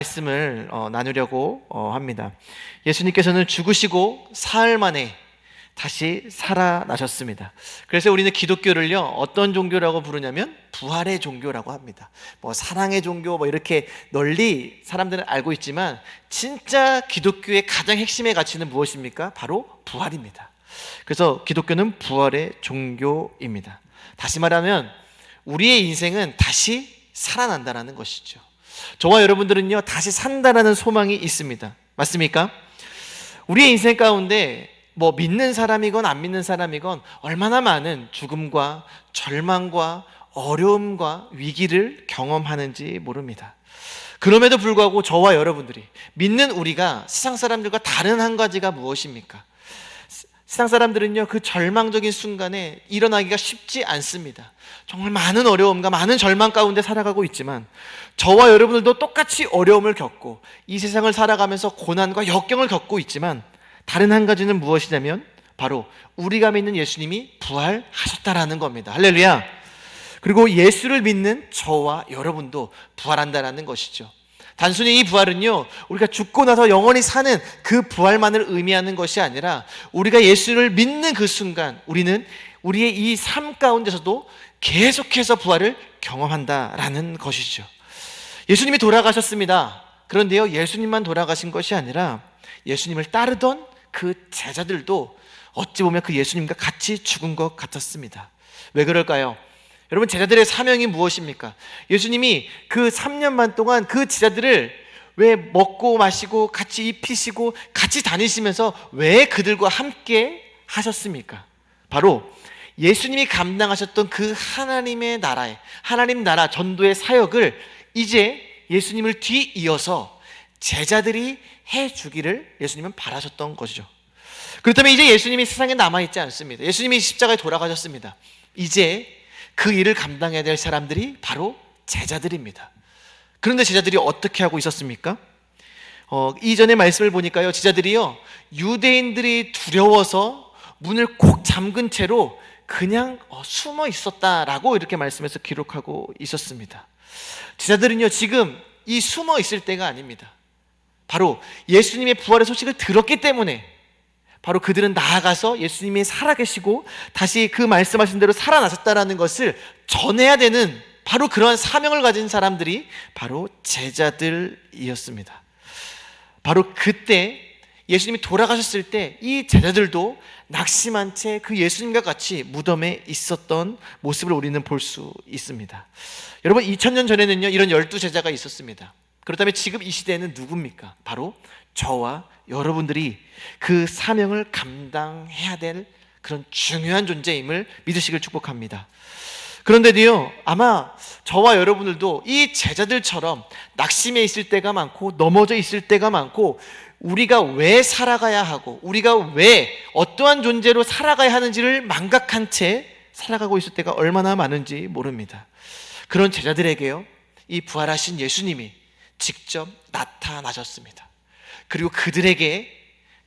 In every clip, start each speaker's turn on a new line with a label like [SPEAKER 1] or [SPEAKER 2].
[SPEAKER 1] 말씀을 나누려고 합니다. 예수님께서는 죽으시고 사흘 만에 다시 살아나셨습니다. 그래서 우리는 기독교를요, 어떤 종교라고 부르냐면 부활의 종교라고 합니다. 사랑의 종교 이렇게 널리 사람들은 알고 있지만 진짜 기독교의 가장 핵심의 가치는 무엇입니까? 바로 부활입니다. 그래서 기독교는 부활의 종교입니다. 다시 말하면 우리의 인생은 다시 살아난다는 것이죠. 저와 여러분들은요, 다시 산다라는 소망이 있습니다. 맞습니까? 우리의 인생 가운데 믿는 사람이건 안 믿는 사람이건 얼마나 많은 죽음과 절망과 어려움과 위기를 경험하는지 모릅니다. 그럼에도 불구하고 저와 여러분들이 믿는 우리가 세상 사람들과 다른 한 가지가 무엇입니까? 세상 사람들은요, 그 절망적인 순간에 일어나기가 쉽지 않습니다. 정말 많은 어려움과 많은 절망 가운데 살아가고 있지만 저와 여러분들도 똑같이 어려움을 겪고 이 세상을 살아가면서 고난과 역경을 겪고 있지만 다른 한 가지는 무엇이냐면 바로 우리가 믿는 예수님이 부활하셨다라는 겁니다. 할렐루야. 그리고 예수를 믿는 저와 여러분도 부활한다라는 것이죠. 단순히 이 부활은요, 우리가 죽고 나서 영원히 사는 그 부활만을 의미하는 것이 아니라 우리가 예수를 믿는 그 순간 우리는 우리의 이 삶 가운데서도 계속해서 부활을 경험한다라는 것이죠. 예수님이 돌아가셨습니다. 그런데요, 예수님만 돌아가신 것이 아니라 예수님을 따르던 그 제자들도 어찌 보면 그 예수님과 같이 죽은 것 같았습니다. 왜 그럴까요? 여러분, 제자들의 사명이 무엇입니까? 예수님이 그 3년 반 동안 그 제자들을 왜 먹고 마시고 같이 입히시고 같이 다니시면서 왜 그들과 함께 하셨습니까? 바로 예수님이 감당하셨던 그 하나님의 나라의, 하나님 나라 전도의 사역을 이제 예수님을 뒤이어서 제자들이 해주기를 예수님은 바라셨던 것이죠. 그렇다면 이제 예수님이 세상에 남아있지 않습니다. 예수님이 십자가에 돌아가셨습니다. 이제 그 일을 감당해야 될 사람들이 바로 제자들입니다. 그런데 제자들이 어떻게 하고 있었습니까? 이전의 말씀을 보니까요, 제자들이요, 유대인들이 두려워서 문을 꼭 잠근 채로 그냥 숨어 있었다라고 이렇게 말씀해서 기록하고 있었습니다. 제자들은요, 지금 이 숨어 있을 때가 아닙니다. 바로 예수님의 부활의 소식을 들었기 때문에 바로 그들은 나아가서 예수님이 살아계시고 다시 그 말씀하신 대로 살아나셨다는 것을 전해야 되는 바로 그러한 사명을 가진 사람들이 바로 제자들이었습니다. 바로 그때 예수님이 돌아가셨을 때 이 제자들도 낙심한 채 그 예수님과 같이 무덤에 있었던 모습을 우리는 볼 수 있습니다. 여러분, 2000년 전에는요, 이런 12제자가 있었습니다. 그렇다면 지금 이 시대에는 누굽니까? 바로 저와 여러분들이 그 사명을 감당해야 될 그런 중요한 존재임을 믿으시길 축복합니다. 그런데도요, 아마 저와 여러분들도 이 제자들처럼 낙심해 있을 때가 많고 넘어져 있을 때가 많고 우리가 왜 살아가야 하고 우리가 왜 어떠한 존재로 살아가야 하는지를 망각한 채 살아가고 있을 때가 얼마나 많은지 모릅니다. 그런 제자들에게요, 이 부활하신 예수님이 직접 나타나셨습니다. 그리고 그들에게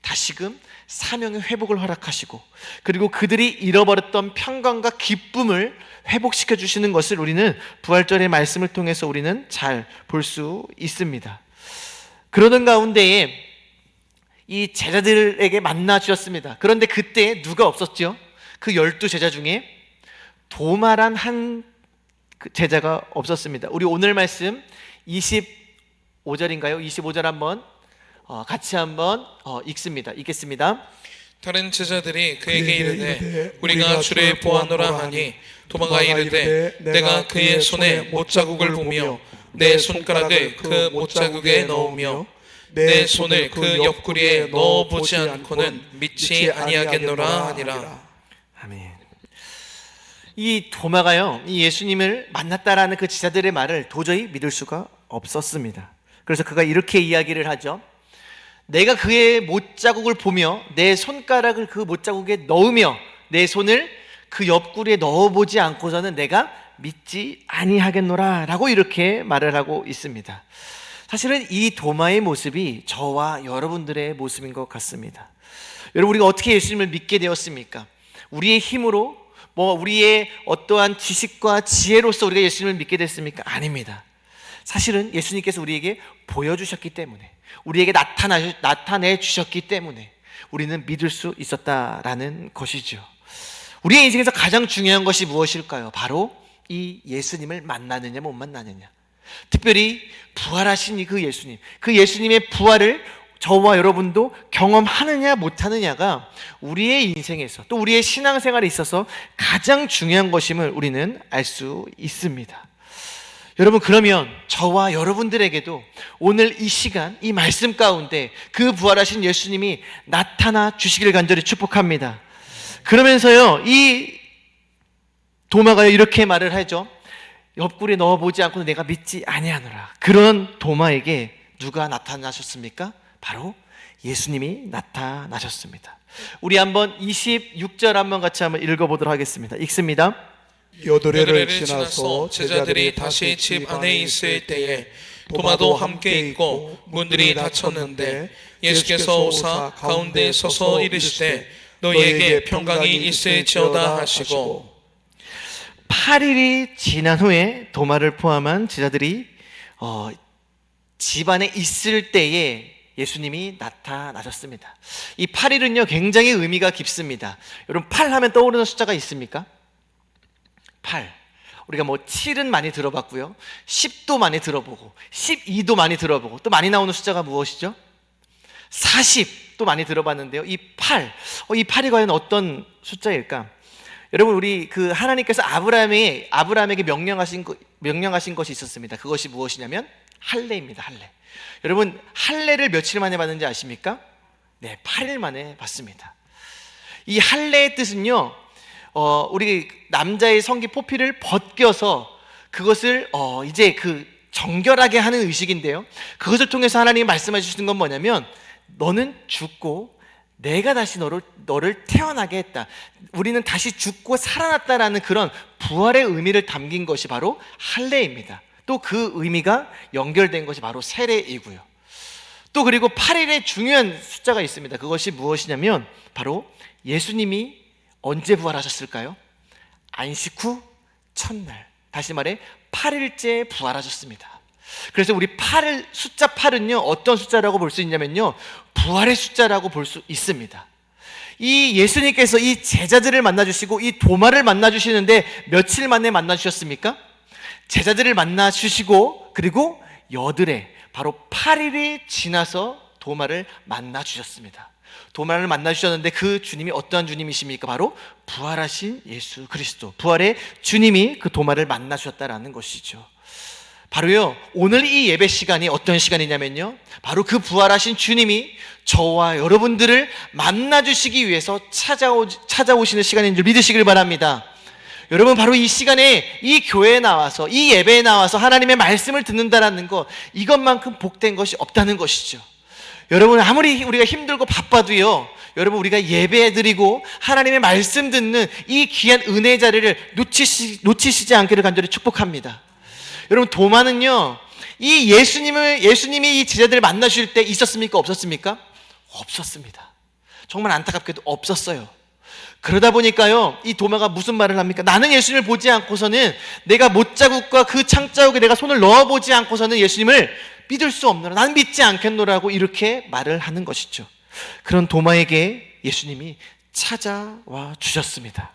[SPEAKER 1] 다시금 사명의 회복을 허락하시고 그리고 그들이 잃어버렸던 평강과 기쁨을 회복시켜 주시는 것을 우리는 부활절의 말씀을 통해서 우리는 잘 볼 수 있습니다. 그러던 가운데에 이 제자들에게 만나 주셨습니다. 그런데 그때 누가 없었죠? 그 12제자 중에 도마란 한 제자가 없었습니다. 우리 오늘 말씀 25절인가요? 25절 한번 같이 한번 읽겠습니다.
[SPEAKER 2] 다른 제자들이 그에게 이르되 우리가 주를 보았노라 하니 도마가 이르되 내가 그의 손에 못자국을 보며 내 손가락을 그 못자국에 넣으며 내 손을 그 옆구리에 넣어보지 않고는 믿지 아니하겠노라 하니라.
[SPEAKER 1] 아멘. 이 도마가요, 이 예수님을 만났다라는 그 제자들의 말을 도저히 믿을 수가 없었습니다. 그래서 그가 이렇게 이야기를 하죠. 내가 그의 못자국을 보며 내 손가락을 그 못자국에 넣으며 내 손을 그 옆구리에 넣어보지 않고서는 내가 믿지 아니하겠노라 라고 이렇게 말을 하고 있습니다. 사실은 이 도마의 모습이 저와 여러분들의 모습인 것 같습니다. 여러분, 우리가 어떻게 예수님을 믿게 되었습니까? 우리의 힘으로 우리의 어떠한 지식과 지혜로서 우리가 예수님을 믿게 됐습니까? 아닙니다. 사실은 예수님께서 우리에게 보여주셨기 때문에, 우리에게 나타내 주셨기 때문에 우리는 믿을 수 있었다라는 것이죠. 우리의 인생에서 가장 중요한 것이 무엇일까요? 바로 이 예수님을 만나느냐 못 만나느냐. 특별히 부활하신 그 예수님, 그 예수님의 부활을 저와 여러분도 경험하느냐 못하느냐가 우리의 인생에서, 또 우리의 신앙생활에 있어서 가장 중요한 것임을 우리는 알 수 있습니다. 여러분, 그러면 저와 여러분들에게도 오늘 이 시간, 이 말씀 가운데 그 부활하신 예수님이 나타나 주시기를 간절히 축복합니다. 그러면서요, 이 도마가 이렇게 말을 하죠. 옆구리에 넣어보지 않고는 내가 믿지 아니하노라. 그런 도마에게 누가 나타나셨습니까? 바로 예수님이 나타나셨습니다. 우리 한번 26절 한번 같이 한번 읽어보도록 하겠습니다. 읽습니다.
[SPEAKER 2] 여드레를 지나서 제자들이 다시 집 안에 있을 때에 도마도 함께 있고 문들이 닫혔는데 예수께서 오사 가운데 서서 이르시되 너희에게 평강이 있을지어다 하시고,
[SPEAKER 1] 8일이 지난 후에 도마를 포함한 제자들이 집 안에 있을 때에 예수님이 나타나셨습니다. 이 8일은요 굉장히 의미가 깊습니다. 여러분, 8 하면 떠오르는 숫자가 있습니까? 8. 우리가 뭐 7은 많이 들어봤고요, 10도 많이 들어보고 12도 많이 들어보고, 또 많이 나오는 숫자가 무엇이죠? 40도 많이 들어봤는데요, 이 8, 이 8이 과연 어떤 숫자일까? 여러분, 우리 그 하나님께서 아브라함에게 명령하신 것이 있었습니다. 그것이 무엇이냐면 할례입니다. 할례. 여러분, 할례를 며칠 만에 받는지 아십니까? 네, 8일 만에 받습니다. 이 할례의 뜻은요, 우리 남자의 성기 포피를 벗겨서 그것을 이제 그 정결하게 하는 의식인데요, 그것을 통해서 하나님이 말씀해 주시는 건 뭐냐면, 너는 죽고 내가 다시 너를 태어나게 했다. 우리는 다시 죽고 살아났다라는 그런 부활의 의미를 담긴 것이 바로 할례입니다. 또 그 의미가 연결된 것이 바로 세례이고요. 또 그리고 8일의 중요한 숫자가 있습니다. 그것이 무엇이냐면 바로 예수님이 언제 부활하셨을까요? 안식 후 첫날, 다시 말해 8일째 부활하셨습니다. 그래서 우리 숫자 8은요 어떤 숫자라고 볼 수 있냐면요, 부활의 숫자라고 볼 수 있습니다. 이 예수님께서 이 제자들을 만나주시고 이 도마를 만나주시는데 며칠 만에 만나주셨습니까? 제자들을 만나주시고 그리고 여드레, 바로 8일이 지나서 도마를 만나주셨습니다. 도마를 만나주셨는데 그 주님이 어떠한 주님이십니까? 바로 부활하신 예수 그리스도, 부활의 주님이 그 도마를 만나주셨다라는 것이죠. 바로요, 오늘 이 예배 시간이 어떤 시간이냐면요, 바로 그 부활하신 주님이 저와 여러분들을 만나주시기 위해서 찾아오시는 시간인 줄 믿으시길 바랍니다. 여러분, 바로 이 시간에 이 교회에 나와서, 이 예배에 나와서 하나님의 말씀을 듣는다라는 것, 이것만큼 복된 것이 없다는 것이죠. 여러분, 아무리 우리가 힘들고 바빠도요, 여러분, 우리가 예배드리고 하나님의 말씀 듣는 이 귀한 은혜의 자리를 놓치시지 않기를 간절히 축복합니다. 여러분, 도마는요, 이 예수님이 이 제자들을 만나실 때 있었습니까? 없었습니까? 없었습니다. 정말 안타깝게도 없었어요. 그러다 보니까요, 이 도마가 무슨 말을 합니까? 나는 예수님을 보지 않고서는, 내가 못자국과 그 창자국에 내가 손을 넣어보지 않고서는 예수님을 믿을 수 없노라, 나는 믿지 않겠노라고 이렇게 말을 하는 것이죠. 그런 도마에게 예수님이 찾아와 주셨습니다.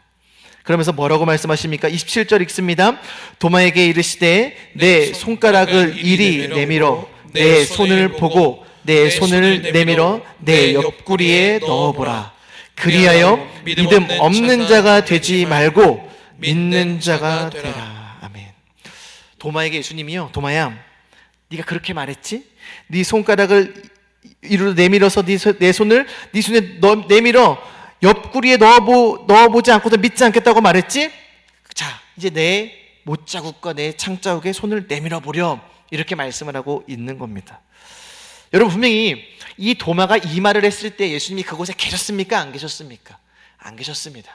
[SPEAKER 1] 그러면서 뭐라고 말씀하십니까? 27절 읽습니다. 도마에게 이르시되 내 손가락을 이리 내밀어 내 손을 보고 내 손을 내밀어 내 옆구리에 넣어보라. 그리하여 믿음 없는 자가 되지 말고 믿는 자가 되라. 아멘. 도마에게 예수님이요, 도마야, 네가 그렇게 말했지? 네 손가락을 이리로 내밀어서 내 손을 네 손에 내밀어 옆구리에 넣어보지 않고도 믿지 않겠다고 말했지? 자, 이제 내 못자국과 내 창자국에 손을 내밀어 보렴, 이렇게 말씀을 하고 있는 겁니다. 여러분, 분명히 이 도마가 이 말을 했을 때 예수님이 그곳에 계셨습니까? 안 계셨습니까? 안 계셨습니다.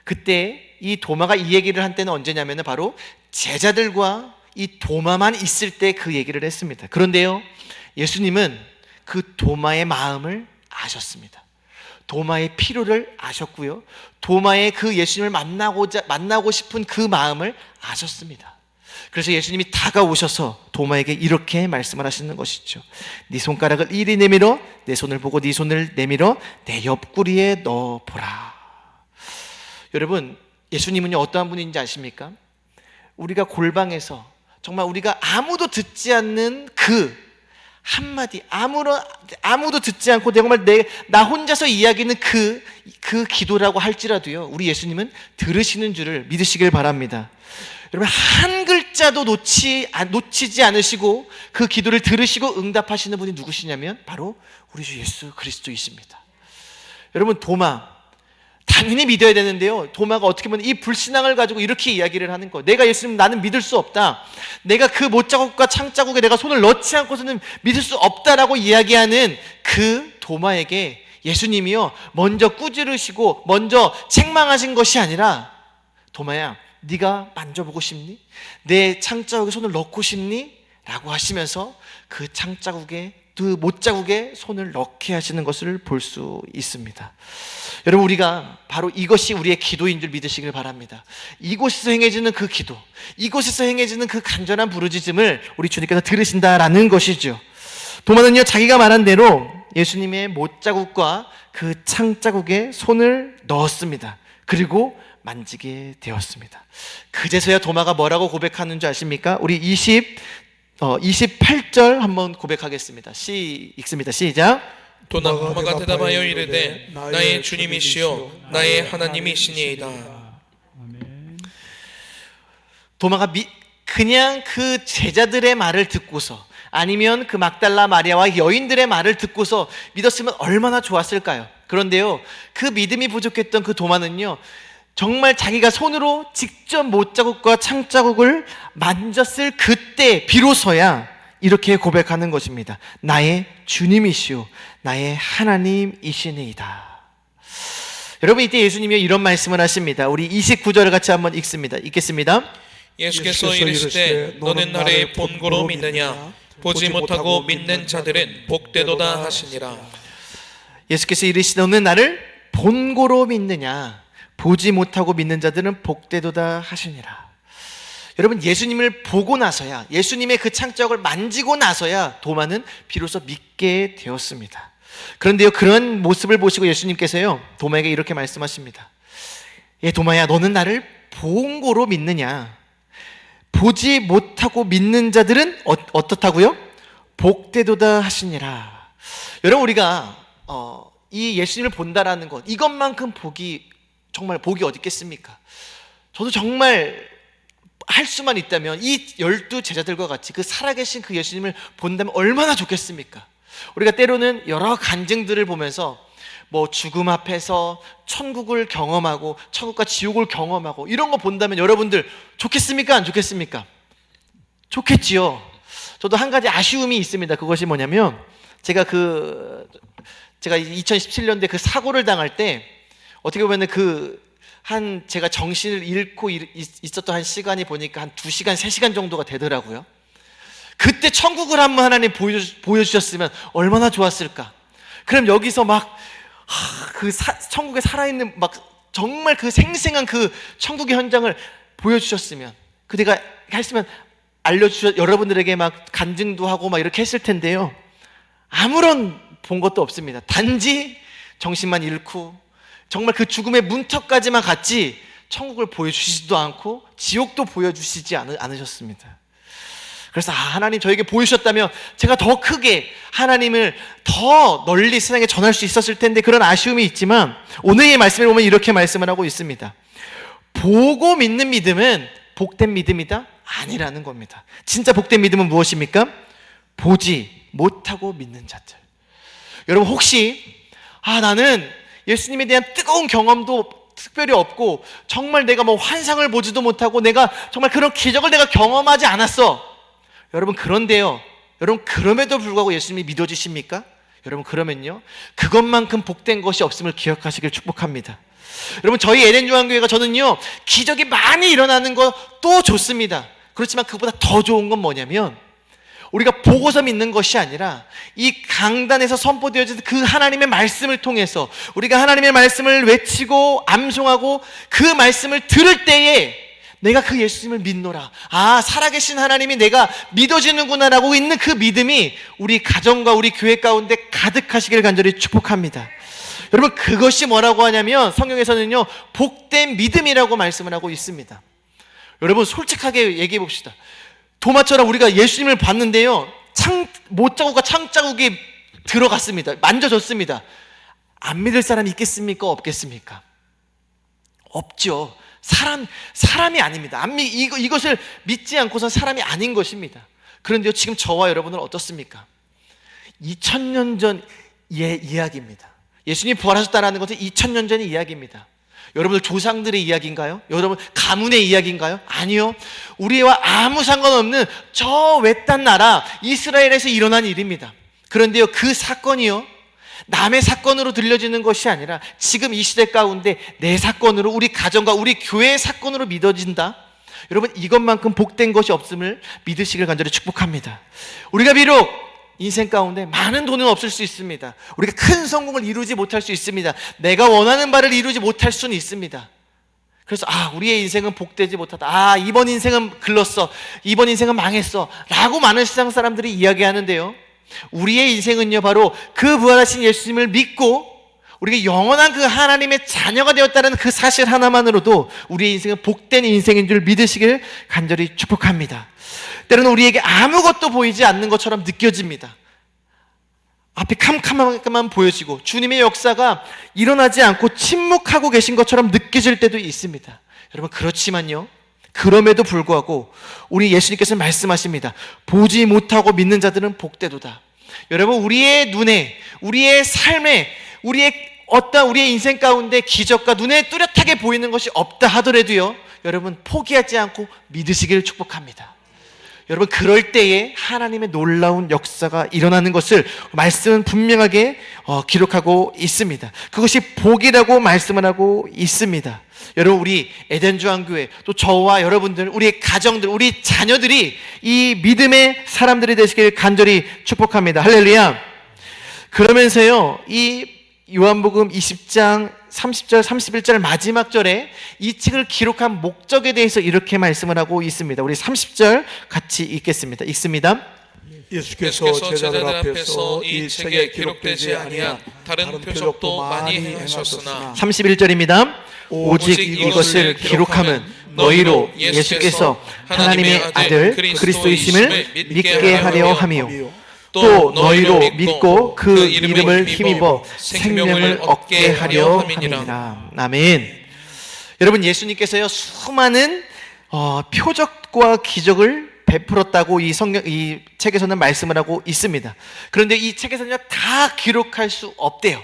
[SPEAKER 1] 그때 이 도마가 이 얘기를 한 때는 언제냐면 바로 제자들과 이 도마만 있을 때 그 얘기를 했습니다. 그런데요, 예수님은 그 도마의 마음을 아셨습니다. 도마의 필요를 아셨고요, 도마의 그 예수님을 만나고 싶은 그 마음을 아셨습니다. 그래서 예수님이 다가오셔서 도마에게 이렇게 말씀을 하시는 것이죠. 네 손가락을 이리 내밀어 내 손을 보고 네 손을 내밀어 내 옆구리에 넣어보라. 여러분, 예수님은요 어떠한 분인지 아십니까? 우리가 골방에서 정말 우리가 아무도 듣지 않는 그 한마디, 아무도 듣지 않고 정말 나 혼자서 이야기는 그 기도라고 할지라도요, 우리 예수님은 들으시는 줄을 믿으시길 바랍니다. 여러분, 한 글자도 놓치지 않으시고 그 기도를 들으시고 응답하시는 분이 누구시냐면 바로 우리 주 예수 그리스도이십니다. 여러분, 도마 당연히 믿어야 되는데요, 도마가 어떻게 보면 이 불신앙을 가지고 이렇게 이야기를 하는 거예요. 내가 예수님 나는 믿을 수 없다, 내가 그 못자국과 창자국에 내가 손을 넣지 않고서는 믿을 수 없다라고 이야기하는 그 도마에게 예수님이요 먼저 꾸지르시고 먼저 책망하신 것이 아니라, 도마야 네가 만져보고 싶니? 내 창자국에 손을 넣고 싶니? 라고 하시면서 그 창자국에, 그 못자국에 손을 넣게 하시는 것을 볼 수 있습니다. 여러분, 우리가 바로 이것이 우리의 기도인 줄 믿으시길 바랍니다. 이곳에서 행해지는 그 기도, 이곳에서 행해지는 그 간절한 부르짖음을 우리 주님께서 들으신다라는 것이죠. 도마는요 자기가 말한 대로 예수님의 못자국과 그 창자국에 손을 넣었습니다. 그리고 만지게 되었습니다. 그제서야 도마가 뭐라고 고백하는 줄 아십니까? 우리 28절 한번 고백하겠습니다. 읽습니다. 시작.
[SPEAKER 2] 도마가 대답하여 이르되 나의 주님이시요 나의 하나님이시니이다.
[SPEAKER 1] 도마가 그냥 그 제자들의 말을 듣고서, 아니면 그 막달라 마리아와 여인들의 말을 듣고서 믿었으면 얼마나 좋았을까요? 그런데요, 그 믿음이 부족했던 그 도마는요 정말 자기가 손으로 직접 못자국과 창자국을 만졌을 그때 비로소야 이렇게 고백하는 것입니다. 나의 주님이시오 나의 하나님이시니이다. 여러분, 이때 예수님이 이런 말씀을 하십니다. 우리 29절을 같이 한번 읽겠습니다.
[SPEAKER 2] 예수께서 이르시되 너는 나를 본고로 믿느냐? 보지 못하고 믿는 자들은 복되도다 하시니라.
[SPEAKER 1] 예수께서 이르시되 너는 나를 본고로 믿느냐? 보지 못하고 믿는 자들은 복되도다 하시니라. 여러분, 예수님을 보고 나서야, 예수님의 그 창자국을 만지고 나서야 도마는 비로소 믿게 되었습니다. 그런데요, 그런 모습을 보시고 예수님께서요 도마에게 이렇게 말씀하십니다. 도마야, 너는 나를 본고로 믿느냐? 보지 못하고 믿는 자들은 어떻다고요? 복되도다 하시니라. 여러분, 우리가 이 예수님을 본다라는 것, 이것만큼 정말 복이 어디 있겠습니까? 저도 정말 할 수만 있다면 이 12 제자들과 같이 그 살아계신 그 예수님을 본다면 얼마나 좋겠습니까? 우리가 때로는 여러 간증들을 보면서 뭐 죽음 앞에서 천국을 경험하고 천국과 지옥을 경험하고 이런 거 본다면 여러분들 좋겠습니까? 안 좋겠습니까? 좋겠지요. 저도 한 가지 아쉬움이 있습니다. 그것이 뭐냐면 제가 2017년도에 그 사고를 당할 때 어떻게 보면 제가 정신을 잃고 있었던 한 시간이 보니까 한 2시간, 3시간 정도가 되더라고요. 그때 천국을 한번 하나님 보여주셨으면 얼마나 좋았을까. 그럼 여기서 천국에 살아있는 정말 그 생생한 그 천국의 현장을 보여주셨으면, 내가 했으면 여러분들에게 간증도 하고 이렇게 했을 텐데요. 아무런 본 것도 없습니다. 단지 정신만 잃고 정말 그 죽음의 문턱까지만 갔지 천국을 보여주시지도 않고 지옥도 보여주시지 않으셨습니다. 그래서 하나님 저에게 보여주셨다면 제가 더 크게 하나님을 더 널리 세상에 전할 수 있었을 텐데, 그런 아쉬움이 있지만 오늘의 말씀을 보면 이렇게 말씀을 하고 있습니다. 보고 믿는 믿음은 복된 믿음이다? 아니라는 겁니다. 진짜 복된 믿음은 무엇입니까? 보지 못하고 믿는 자들. 여러분, 혹시 나는 예수님에 대한 뜨거운 경험도 특별히 없고 정말 내가 환상을 보지도 못하고 내가 정말 그런 기적을 내가 경험하지 않았어. 여러분, 그런데요, 여러분, 그럼에도 불구하고 예수님이 믿어주십니까? 여러분, 그러면요 그것만큼 복된 것이 없음을 기억하시길 축복합니다. 여러분, 저희 에덴요한교회가 저는요 기적이 많이 일어나는 것도 좋습니다. 그렇지만 그보다 더 좋은 건 뭐냐면 우리가 보고서 믿는 것이 아니라 이 강단에서 선포되어진 그 하나님의 말씀을 통해서 우리가 하나님의 말씀을 외치고 암송하고 그 말씀을 들을 때에 내가 그 예수님을 믿노라. 아, 살아계신 하나님이 내가 믿어지는구나 라고 있는 그 믿음이 우리 가정과 우리 교회 가운데 가득하시길 간절히 축복합니다. 여러분, 그것이 뭐라고 하냐면 성경에서는요, 복된 믿음이라고 말씀을 하고 있습니다. 여러분, 솔직하게 얘기해 봅시다. 도마처럼 우리가 예수님을 봤는데요, 못자국과 창자국이 들어갔습니다. 만져졌습니다. 안 믿을 사람이 있겠습니까? 없겠습니까? 없죠. 사람이 아닙니다. 이것을 믿지 않고선 사람이 아닌 것입니다. 그런데요, 지금 저와 여러분은 어떻습니까? 2000년 전의 이야기입니다. 예수님이 부활하셨다는 것은 2000년 전의 이야기입니다. 여러분들 조상들의 이야기인가요? 여러분 가문의 이야기인가요? 아니요. 우리와 아무 상관없는 저 외딴 나라 이스라엘에서 일어난 일입니다. 그런데요, 그 사건이요, 남의 사건으로 들려지는 것이 아니라 지금 이 시대 가운데 내 사건으로, 우리 가정과 우리 교회의 사건으로 믿어진다. 여러분, 이것만큼 복된 것이 없음을 믿으시길 간절히 축복합니다. 우리가 비록 인생 가운데 많은 돈은 없을 수 있습니다. 우리가 큰 성공을 이루지 못할 수 있습니다. 내가 원하는 바를 이루지 못할 수는 있습니다. 그래서 우리의 인생은 복되지 못하다. 이번 인생은 글렀어. 이번 인생은 망했어. 라고 많은 세상 사람들이 이야기하는데요, 우리의 인생은요, 바로 그 부활하신 예수님을 믿고 우리가 영원한 그 하나님의 자녀가 되었다는 그 사실 하나만으로도 우리의 인생은 복된 인생인 줄 믿으시길 간절히 축복합니다. 때로는 우리에게 아무것도 보이지 않는 것처럼 느껴집니다. 앞이 캄캄하게만 보여지고 주님의 역사가 일어나지 않고 침묵하고 계신 것처럼 느껴질 때도 있습니다. 여러분, 그렇지만요, 그럼에도 불구하고 우리 예수님께서 말씀하십니다. 보지 못하고 믿는 자들은 복되도다. 여러분, 우리의 눈에, 우리의 삶에, 우리의 인생 가운데 기적과 눈에 뚜렷하게 보이는 것이 없다 하더라도요, 여러분 포기하지 않고 믿으시기를 축복합니다. 여러분, 그럴 때에 하나님의 놀라운 역사가 일어나는 것을 말씀은 분명하게 기록하고 있습니다. 그것이 복이라고 말씀을 하고 있습니다. 여러분, 우리 에덴주안교회, 또 저와 여러분들, 우리 가정들, 우리 자녀들이 이 믿음의 사람들이 되시길 간절히 축복합니다. 할렐루야. 그러면서요, 이 요한복음 20장 30절 31절 마지막 절에 이 책을 기록한 목적에 대해서 이렇게 말씀을 하고 있습니다. 우리 30절 같이 읽겠습니다. 읽습니다.
[SPEAKER 2] 예수께서 제자들 앞에서 이 책에 기록되지 아니한 다른 표적도 많이 행하셨으나
[SPEAKER 1] 31절입니다. 오직 이것을 기록함은 너희로 예수께서 하나님의 아들 그리스도이심을 믿게 하려 함이요, 또 너희로 믿고 그 이름을 힘입어 생명을 얻게 하려 함이니라. 아멘. 여러분, 예수님께서요, 수많은 표적과 기적을 베풀었다고 이 책에서는 말씀을 하고 있습니다. 그런데 이 책에서는요, 다 기록할 수 없대요.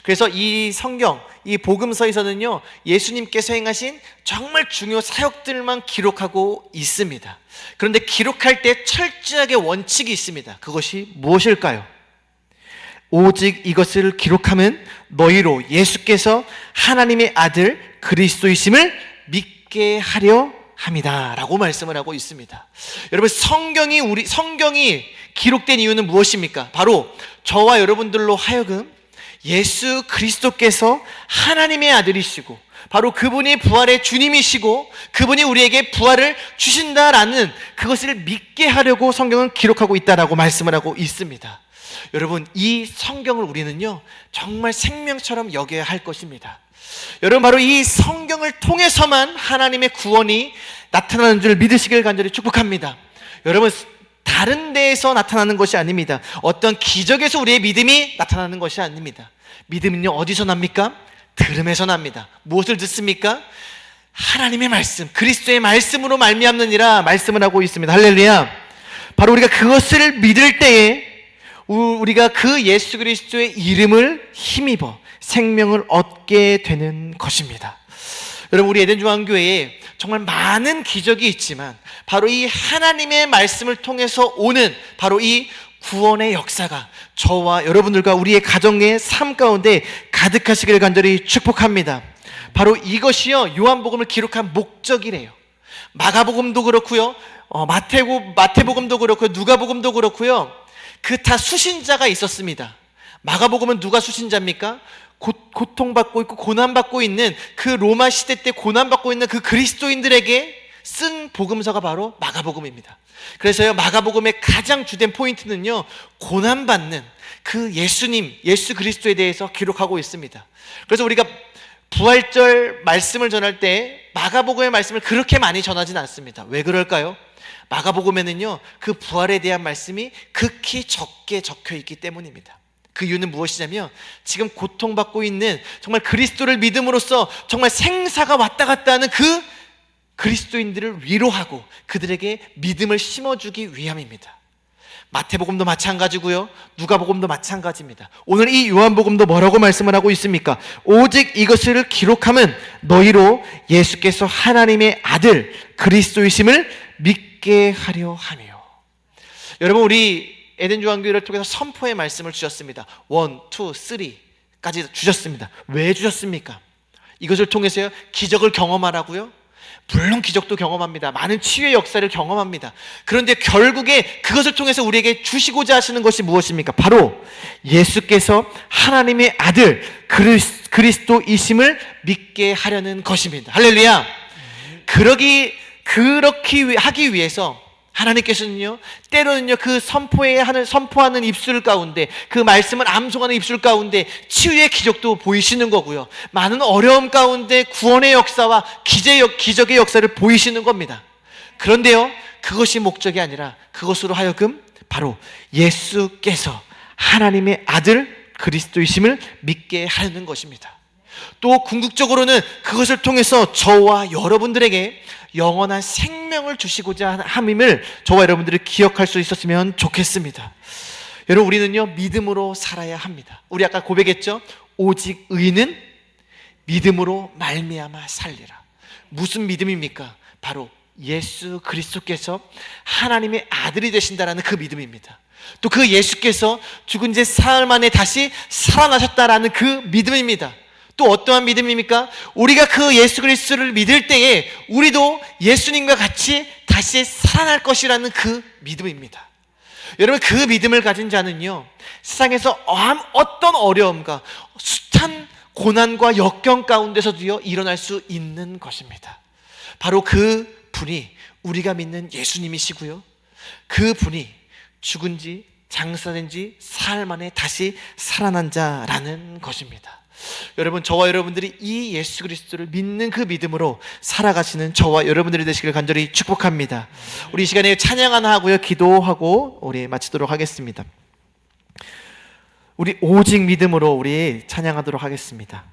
[SPEAKER 1] 그래서 이 성경, 이 복음서에서는요, 예수님께서 행하신 정말 중요 사역들만 기록하고 있습니다. 그런데 기록할 때 철저하게 원칙이 있습니다. 그것이 무엇일까요? 오직 이것을 기록하면 너희로 예수께서 하나님의 아들 그리스도이심을 믿게 하려 합니다 라고 말씀을 하고 있습니다. 여러분, 성경이 기록된 이유는 무엇입니까? 바로 저와 여러분들로 하여금 예수 그리스도께서 하나님의 아들이시고 바로 그분이 부활의 주님이시고 그분이 우리에게 부활을 주신다라는 그것을 믿게 하려고 성경은 기록하고 있다라고 말씀을 하고 있습니다. 여러분, 이 성경을 우리는요, 정말 생명처럼 여겨야 할 것입니다. 여러분, 바로 이 성경을 통해서만 하나님의 구원이 나타나는 줄 믿으시길 간절히 축복합니다. 여러분, 다른 데에서 나타나는 것이 아닙니다. 어떤 기적에서 우리의 믿음이 나타나는 것이 아닙니다. 믿음은요, 어디서 납니까? 들음에서 납니다. 무엇을 듣습니까? 하나님의 말씀, 그리스도의 말씀으로 말미암느니라 말씀을 하고 있습니다. 할렐루야. 바로 우리가 그것을 믿을 때에 우리가 그 예수 그리스도의 이름을 힘입어 생명을 얻게 되는 것입니다. 여러분, 우리 에덴중앙교회에 정말 많은 기적이 있지만 바로 이 하나님의 말씀을 통해서 오는 바로 이 구원의 역사가 저와 여러분들과 우리의 가정의 삶 가운데 가득하시기를 간절히 축복합니다. 바로 이것이요, 요한복음을 기록한 목적이래요. 마가복음도 그렇고요, 마태복음도 그렇고요, 누가복음도 그렇고요, 그 다 수신자가 있었습니다. 마가복음은 누가 수신자입니까? 고통받고 있고 고난받고 있는 그 로마 시대 때 고난받고 있는 그 그리스도인들에게 쓴 복음서가 바로 마가복음입니다. 그래서요, 마가복음의 가장 주된 포인트는요, 고난받는 그 예수님, 예수 그리스도에 대해서 기록하고 있습니다. 그래서 우리가 부활절 말씀을 전할 때 마가복음의 말씀을 그렇게 많이 전하진 않습니다. 왜 그럴까요? 마가복음에는요, 그 부활에 대한 말씀이 극히 적게 적혀 있기 때문입니다. 그 이유는 무엇이냐면 지금 고통받고 있는 정말 그리스도를 믿음으로써 정말 생사가 왔다 갔다 하는 그 그리스도인들을 위로하고 그들에게 믿음을 심어주기 위함입니다. 마태복음도 마찬가지고요, 누가복음도 마찬가지입니다. 오늘 이 요한복음도 뭐라고 말씀을 하고 있습니까? 오직 이것을 기록함은 너희로 예수께서 하나님의 아들 그리스도이심을 믿게 하려 함이요. 여러분, 우리 에덴 요한교회를 통해서 선포의 말씀을 주셨습니다. 1, 2, 3까지 주셨습니다. 왜 주셨습니까? 이것을 통해서요, 기적을 경험하라고요? 물론 기적도 경험합니다. 많은 치유의 역사를 경험합니다. 그런데 결국에 그것을 통해서 우리에게 주시고자 하시는 것이 무엇입니까? 바로 예수께서 하나님의 아들 그리스도이심을 믿게 하려는 것입니다. 할렐루야. 그렇게 하기 위해서 하나님께서는요, 때로는요, 그 선포하는 입술 가운데, 그 말씀을 암송하는 입술 가운데 치유의 기적도 보이시는 거고요, 많은 어려움 가운데 구원의 역사와 기적의 역사를 보이시는 겁니다. 그런데요, 그것이 목적이 아니라 그것으로 하여금 바로 예수께서 하나님의 아들 그리스도이심을 믿게 하려는 것입니다. 또 궁극적으로는 그것을 통해서 저와 여러분들에게 영원한 생명을 주시고자 함임을 저와 여러분들이 기억할 수 있었으면 좋겠습니다. 여러분, 우리는요, 믿음으로 살아야 합니다. 우리 아까 고백했죠? 오직 의인은 믿음으로 말미암아 살리라. 무슨 믿음입니까? 바로 예수 그리스도께서 하나님의 아들이 되신다라는 그 믿음입니다. 또 그 예수께서 죽은 지 사흘 만에 다시 살아나셨다라는 그 믿음입니다. 또 어떠한 믿음입니까? 우리가 그 예수 그리스도를 믿을 때에 우리도 예수님과 같이 다시 살아날 것이라는 그 믿음입니다. 여러분, 그 믿음을 가진 자는요, 세상에서 어떤 어려움과 숱한 고난과 역경 가운데서도요, 일어날 수 있는 것입니다. 바로 그 분이 우리가 믿는 예수님이시고요, 그 분이 죽은 지 장사된 지 사흘 만에 다시 살아난 자라는 것입니다. 여러분, 저와 여러분들이 이 예수 그리스도를 믿는 그 믿음으로 살아가시는 저와 여러분들이 되시길 간절히 축복합니다. 우리 이 시간에 찬양 하나 하고요, 기도하고 우리 마치도록 하겠습니다. 우리 오직 믿음으로 우리 찬양하도록 하겠습니다.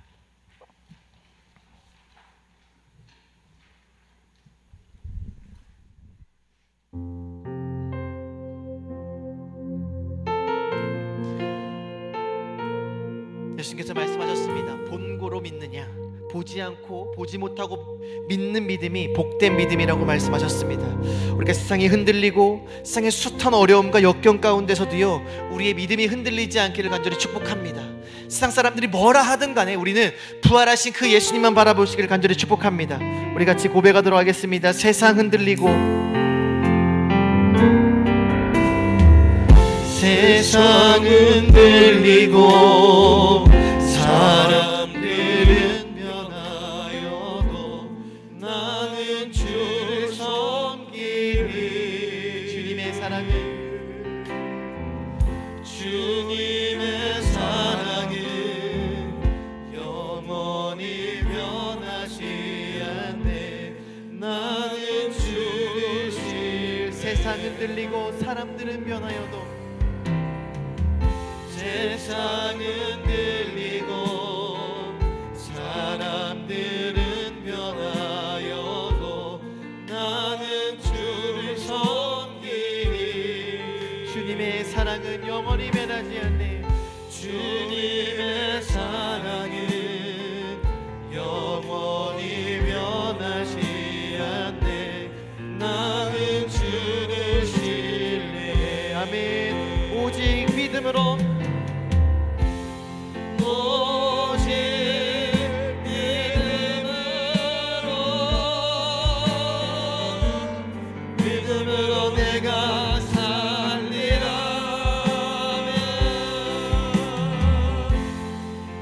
[SPEAKER 1] 예수님께서 말씀하셨습니다. 본고로 믿느냐, 보지 않고 보지 못하고 믿는 믿음이 복된 믿음이라고 말씀하셨습니다. 우리가 세상이 흔들리고 세상의 숱한 어려움과 역경 가운데서도요, 우리의 믿음이 흔들리지 않기를 간절히 축복합니다. 세상 사람들이 뭐라 하든 간에 우리는 부활하신 그 예수님만 바라보시기를 간절히 축복합니다. 우리 같이 고백하도록 하겠습니다. 세상 흔들리고 세상 흔들리고 사람들은 변하여도 나는 주를 섬기리. 주님의 사랑은 영원히 변하지 않네. 나는 주를 세상 흔들리고 사람들은 변하여도 세상은 들리고 사람들은 변하여도 나는 주를 섬기리. 주님의 사랑은 영원히 변하지 않네. 주님의 사랑은 영원히 변하지 않네. 나는 주를 신뢰해. 아멘. 오직 믿음으로 내가 살리라.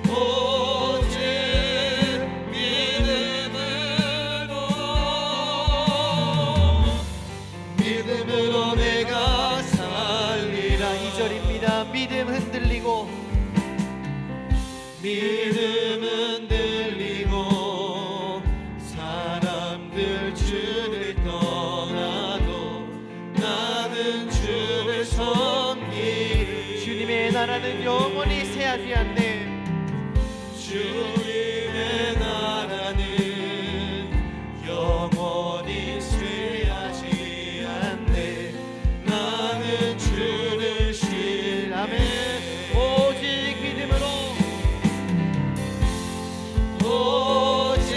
[SPEAKER 1] 오직 믿음으로 주님의 나라는 영원히 새하지 않네.
[SPEAKER 3] 주님의 나라는 영원히 쇠하지 않네. 나는 주를 신뢰.
[SPEAKER 1] 오직 믿음으로
[SPEAKER 3] 오직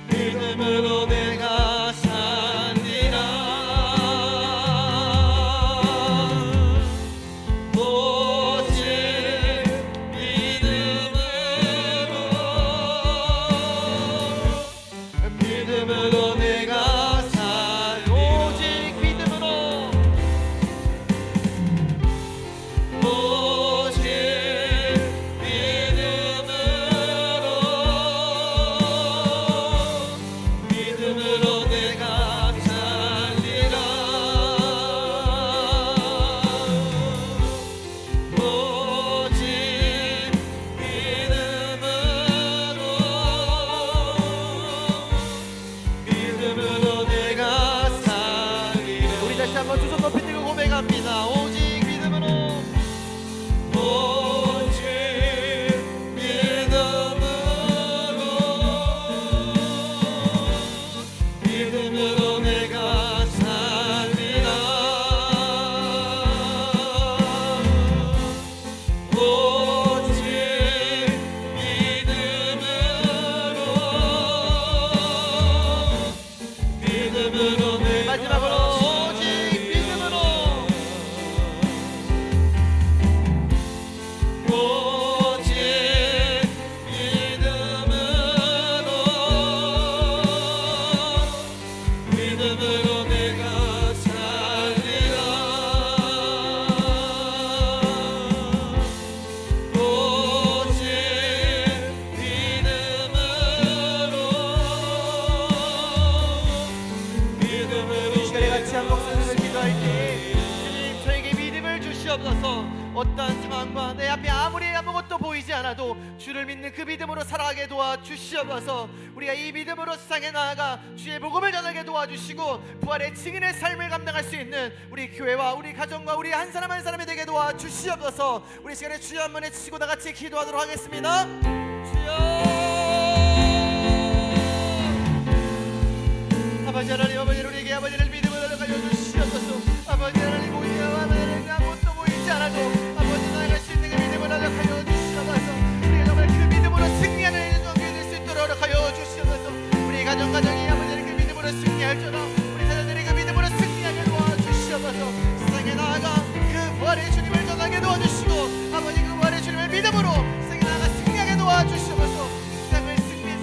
[SPEAKER 3] 믿음으로 내가 살리라. 오직 믿음으로 내가
[SPEAKER 1] 오직 믿음으로
[SPEAKER 3] 오직 믿음으로 내가 살리라. 오직 믿음으로 내가 살리라.
[SPEAKER 1] 우리 다시 한번 두 손 높이 들고 고백합니다. 오직 믿음으로
[SPEAKER 3] 오직 믿음으로 내가 살리라. 오직 믿음으로 내가
[SPEAKER 1] 마지막으로 오직 믿음으로
[SPEAKER 3] 오직 믿음으로 내가 살리라. 오직 믿음으로
[SPEAKER 1] 이 시간에 같이 한 목소리를 기도할 때 주님 저에게 믿음을 주시옵소서. 어떠한 상황과 내 앞에 아무리 아무것도 보이지 않아도 주를 믿는 그 믿음으로 살아가게 도와주시옵소서. 우리가 이 믿음으로 세상에 나아가 주의 복음을 전하게 도와주시고 부활의 증인의 삶을 감당할 수 있는 우리 교회와 우리 가정과 우리 한 사람 한 사람이 되게 도와주시옵소서. 우리 시간에 주여 한번 외치고 다 같이 기도하도록 하겠습니다. 주여 아버지 하나님, 아버지 우리에게 아버지를 믿음으로 가져 주시옵소서. 아버지 하나님, 우리와 아버지를 아무것도 보이지 않아도 아버지 나아갈 수 있는 그 믿음을 가져 주시옵소서. 우리가 정말 그 믿음으로 승리하는 종이 될 수 있도록 하여 주시옵소서. 우리 가정이 아버지를 그 믿음으로 승리할처럼 우리 자녀들이 그 믿음으로 승리하게 도와주시옵소서. 세상에 나아가 그 부활의 주님을 전하게 도와주시고 아버지 그 부활의 주님을 믿음으로 세상에 나아가 승리하게 도와주시옵소서.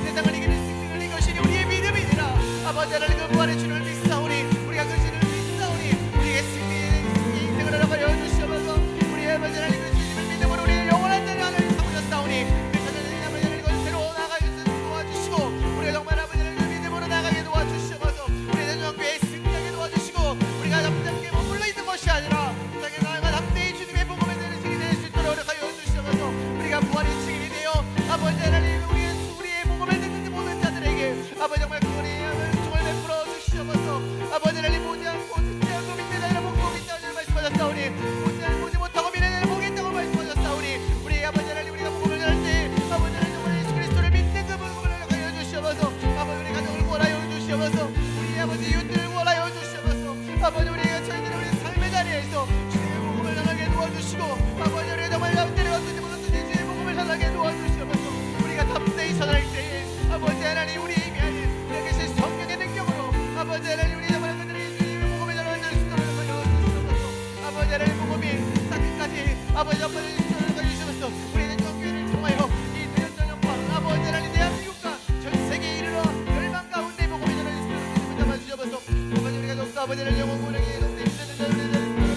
[SPEAKER 1] 세상을 이기는 승리를 이것이 우리의 믿음이니라. 아버지 하나님, 그 부활의 주님을 믿사오니 우리가 그 주님을 믿사오니 우리의 승리의 인생을 허락하여 주시옵소서. 우리 아버지 하나님, 그 주님을 믿음으로 우리의 영원한 자녀를 삼으셨사오니 그 자녀들이 아버지 하나님 권세로 나아가게 도와주시고 우리가 정말 아버지 하나님 그 믿음으로 나아가게 도와주시옵소서. 우리 전교회에 승리하게 도와주시고 우리가 잠잠하게 머물러 있는 것이 아니라 세상에 나아가 담대히 주님의 복음에 대한 증인이 될 수 있도록 허락하여 주시옵소서. 우리가 부활의 증인이 되어 아버지 하나님 우리의 복음을 듣는 모든 자들에게 아버지 정말 그분의 종을 베풀어 주시옵소서. 아버지 하나님, 보지 않고 듣지 않고 믿는 자들은 복이 있다고 말씀하셨사오니 보지 못하고 믿는 자들은 복이 있다고 말씀하셨사오니 우리 아버지 하나님, 우리가 복음을 전할 때 아버지 하나님 정말 예수 그리스도를 믿는 그 복음을 허락하여 주시옵소서. 아버지 우리 가정을 구원하여 주시옵소서. 우리 아버지 이웃들을 구원하여 주시옵소서. 아버지 우리가 저희들의 우리 삶의 자리에서 주님의 복음을 전하게 도와주시고 아버지 우리가 정말 때려 어떤지 몰랐든지 주의 복음을 전하게 도와주시옵소서. 우리가 담대히 전할 때에 아버지 하나님, 우리의 힘이 아닌 우리가 계신 성령의 능력으로 아버지 하나님, 우리 정말 그들이 주님의 복음을 전하게 될 수 있도록 하여 주시옵소서. 아버지 하나님, 복음이 땅끝까지 아버지 아버지 주시옵소서. 우리는 교회를 통하여 이 대전전연파 아버지 하나님 대한민국과 전 세계에 이르러 열방 가운데 복음이 전하게 될 수 있도록 믿음을 담아주시옵소서. 아버지 우리가 적사 아버지 하나님 영원 구원하게 동네 힘쓰는 자들을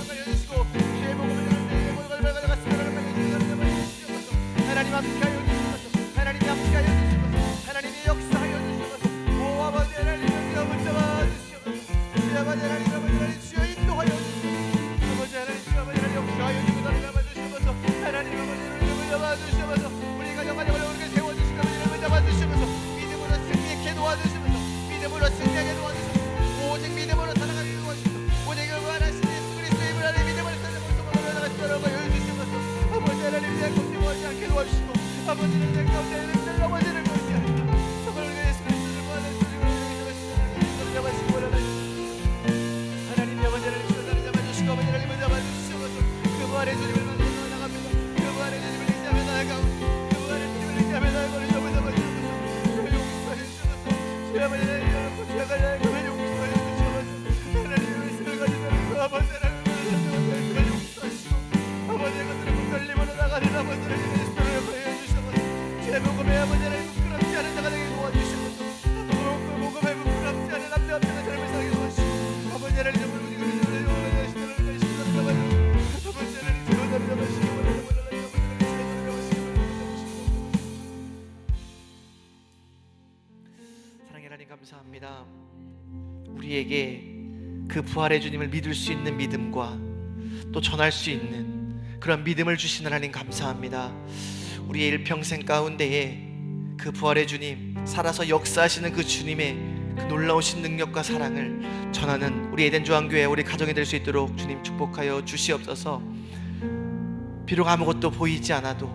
[SPEAKER 1] 알려주시고 주의 복음을 전할 때 모든 걸 가져갔으면 알려주시옵소서. 하나님 함께하여 주시옵소서. 하나님이 함께하여 주시옵소서. 하나님이 역사하여 주시옵소서. 오 아버지 하나님, 우리가 붙잡아 주시옵소서. 우리 아버지 하나님, 아버지 하나님 주여 인도하여 주시옵소서. 아버지 하나님, 주 아버지 하나님 역사하여 주시고 나를 잡아주시옵소서. 하나님 아버지 하나님 잡아주시옵소서. 우리가 정말 우리를 세워주시고 아버지 잡아주시옵소서. 믿음으로 승리하게 도와주시옵소서. 믿음으로 승리하게 도와주시옵소서. 오직 우리에게 그 부활의 주님을 믿을 수 있는 믿음과 또 전할 수 있는 그런 믿음을 주신 하나님 감사합니다. 우리의 일평생 가운데에 그 부활의 주님, 살아서 역사하시는 그 주님의 그 놀라우신 능력과 사랑을 전하는 우리 에덴 조항교회 우리 가정이 될 수 있도록 주님 축복하여 주시옵소서. 비록 아무것도 보이지 않아도,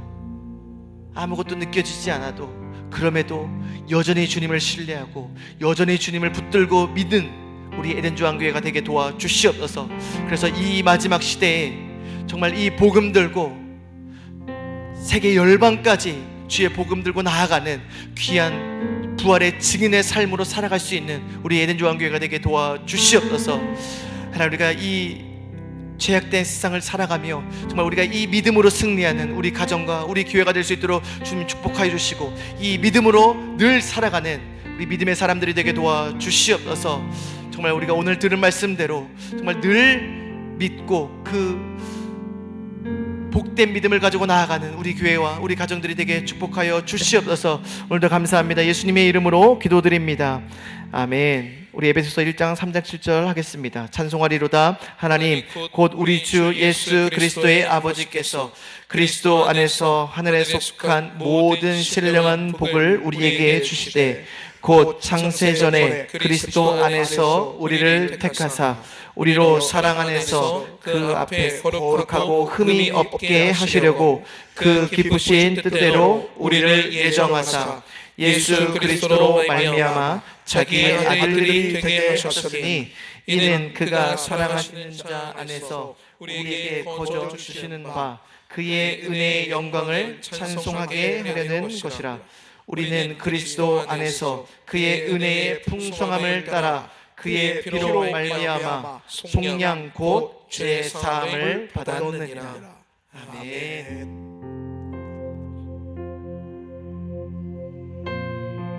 [SPEAKER 1] 아무것도 느껴지지 않아도, 그럼에도 여전히 주님을 신뢰하고 여전히 주님을 붙들고 믿는 우리 에덴 조항교회가 되게 도와 주시옵소서. 그래서 이 마지막 시대에 정말 이 복음 들고 세계 열방까지 주의 복음 들고 나아가는 귀한 부활의 증인의 삶으로 살아갈 수 있는 우리 에덴 조항교회가 되게 도와 주시옵소서. 하나님, 우리가 이 죄악된 세상을 살아가며 정말 우리가 이 믿음으로 승리하는 우리 가정과 우리 교회가 될 수 있도록 주님 축복하여 주시고, 이 믿음으로 늘 살아가는 우리 믿음의 사람들이 되게 도와 주시옵소서. 정말 우리가 오늘 들은 말씀대로 정말 늘 믿고 그 복된 믿음을 가지고 나아가는 우리 교회와 우리 가정들이 되게 축복하여 주시옵소서. 오늘도 감사합니다. 예수님의 이름으로 기도드립니다. 아멘. 우리 에베소서 1장 3장 7절 하겠습니다. 찬송하리로다. 하나님 곧 우리 주 예수 그리스도의 아버지께서 그리스도 안에서 하늘에 속한 모든 신령한 복을 우리에게 주시되 곧 창세전에 그리스도 안에서 우리를 택하사 우리로 사랑 안에서 그 앞에 거룩하고 흠이 없게 하시려고 그 기쁘신 뜻대로 우리를 예정하사 예수 그리스도로 말미암아 자기의 아들들이 되게 하셨으니 이는 그가 사랑하시는 자 안에서 우리에게 거저 주시는 바 그의 은혜의 영광을 찬송하게 하려는 것이라. 우리는 그리스도 안에서 그의 은혜의 풍성함을 따라 그의 피로 말미암아 속량 곧 죄 사함을 받았느니라. 아멘.